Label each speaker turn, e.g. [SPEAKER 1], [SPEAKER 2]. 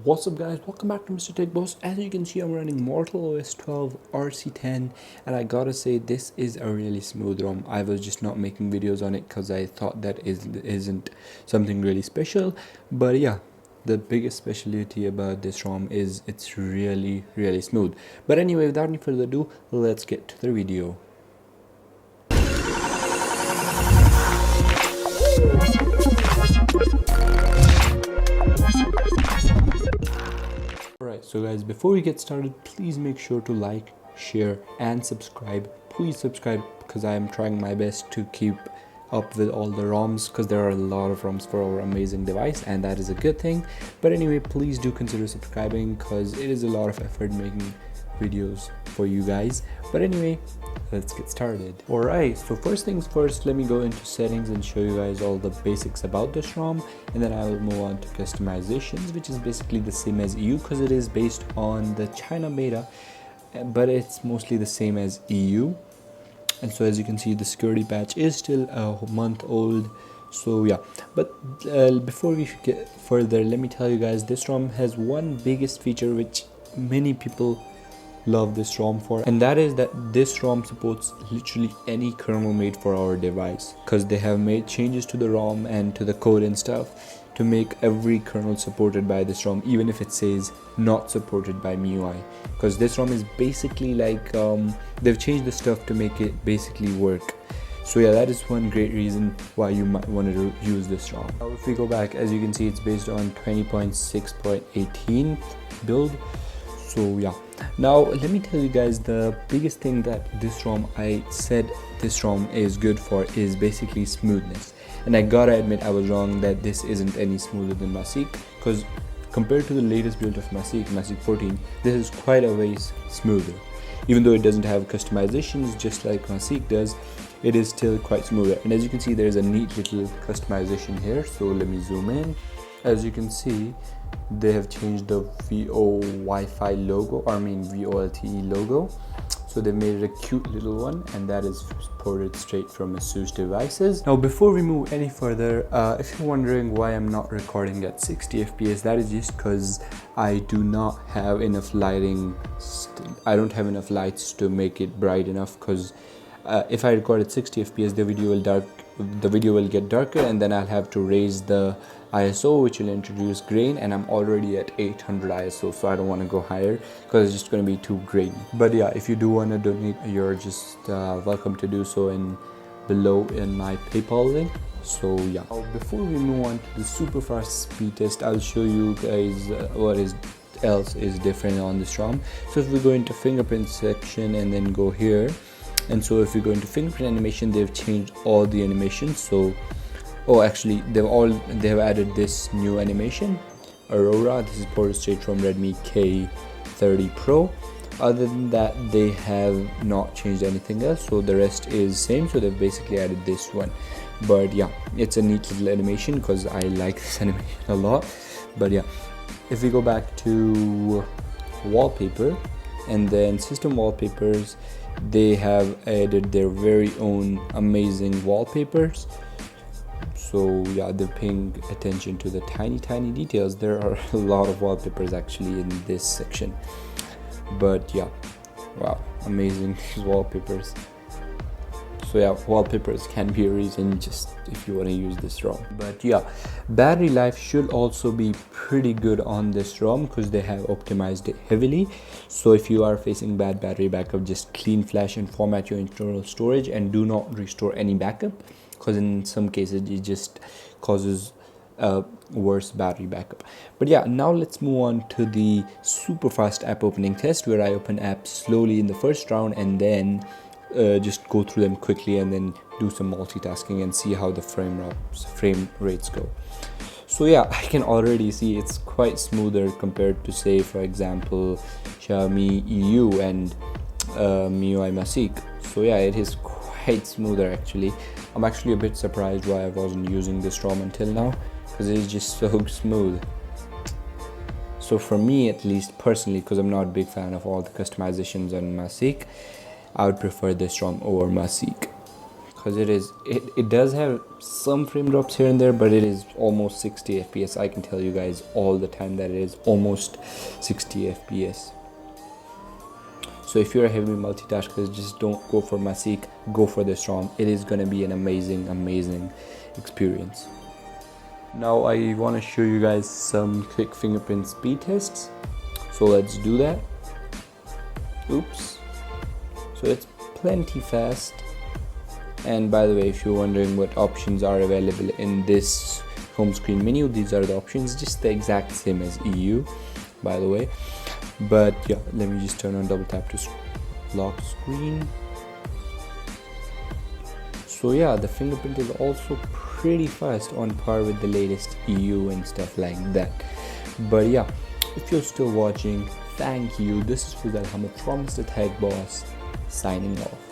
[SPEAKER 1] What's up guys, welcome back to Mr. Tech Boss. As you can see, I'm running Mortal OS 12 RC10 and I gotta say this is a really smooth ROM. I was just not making videos on it because I thought that isn't something really special, but yeah, the biggest specialty about this ROM is it's really smooth. But anyway, without any further ado, let's get to the video. Alright, so guys, before we get started, please make sure to like, share and subscribe. Please subscribe because I am trying my best to keep up with all the ROMs, because there are a lot of ROMs for our amazing device and that is a good thing. But anyway, please do consider subscribing because it is a lot of effort making videos for you guys. But anyway, let's get started. Alright, so first things first, let me go into settings and show you guys all the basics about this ROM, and then I will move on to customizations, which is basically the same as EU because it is based on the China beta, but it's mostly the same as EU. And so as you can see, the security patch is still a month old. So yeah, but before we get further, let me tell you guys, this ROM has one biggest feature which many people love this ROM for, and that is that this ROM supports literally any kernel made for our device, because they have made changes to the ROM and to the code and stuff to make every kernel supported by this ROM, even if it says not supported by Miui, because this ROM is basically like they've changed the stuff to make it basically work. So yeah, that is one great reason why you might want to use this ROM. Now if we go back, as you can see, it's based on 20.6.18 build. So yeah, now let me tell you guys, the biggest thing that this ROM, I said this ROM is good for, is basically smoothness. And I gotta admit I was wrong that this isn't any smoother than Maseek, because compared to the latest build of Maseek 14, this is quite a ways smoother. Even though it doesn't have customizations just like Maseek does, it is still quite smoother. And as you can see, there's a neat little customization here, so let me zoom in. As you can see, they have changed the VO Wi-Fi logo, or I mean VoLTE logo. So they made it a cute little one, and that is ported straight from ASUS devices. Now before we move any further, if you're wondering why I'm not recording at 60 FPS, that is just because I do not have enough lighting. I don't have enough lights to make it bright enough, because if I record at 60 FPS, the video will get darker, and then I'll have to raise the ISO, which will introduce grain, and I'm already at 800 ISO, so I don't want to go higher because it's just going to be too grainy. But yeah, if you do want to donate, you're just welcome to do so below in my PayPal link. So yeah, before we move on to the super fast speed test, I'll show you guys what else is different on this ROM. So if we go into fingerprint section and then go here, and so if we go into fingerprint animation, they've changed all the animations. So actually they have added this new animation, Aurora. This is ported straight from Redmi K20 Pro. Other than that, they have not changed anything else, so the rest is same. So they've basically added this one, but yeah, it's a neat little animation because I like this animation a lot. But yeah, if we go back to wallpaper and then system wallpapers, they have added their very own amazing wallpapers. So yeah, they're paying attention to the tiny details. There are a lot of wallpapers actually in this section, but yeah, wow, amazing these wallpapers. So yeah, wallpapers can be a reason just if you want to use this ROM. But yeah, battery life should also be pretty good on this ROM because they have optimized it heavily. So if you are facing bad battery backup, just clean flash and format your internal storage and do not restore any backup, because in some cases it just causes worse battery backup. But yeah, now let's move on to the super fast app opening test, where I open apps slowly in the first round and then just go through them quickly and then do some multitasking and see how the frame rates go. So yeah, I can already see it's quite smoother compared to, say, for example, XIAOMI EU and Miui Maseek. So yeah, it is quite smoother actually. I'm actually a bit surprised why I wasn't using this ROM until now, because it's just so smooth. So for me, at least personally, because I'm not a big fan of all the customizations on Maseek, I would prefer this ROM over Maseek. because it does have some frame drops here and there, but it is almost 60 fps. I can tell you guys all the time that it is almost 60 fps. So if you're a heavy multitasker, just don't go for Masik, go for this ROM. It is going to be an amazing experience. Now I want to show you guys some quick fingerprint speed tests, so let's do that. Oops. So it's plenty fast. And by the way, if you're wondering what options are available in this home screen menu, these are the options, just the exact same as EU, by the way. But yeah, let me just turn on double tap to lock screen. So yeah, the fingerprint is also pretty fast, on par with the latest EU and stuff like that. But yeah, if you're still watching, thank you. This is Fuzal Hamid from Mr. Tech Boss, signing off.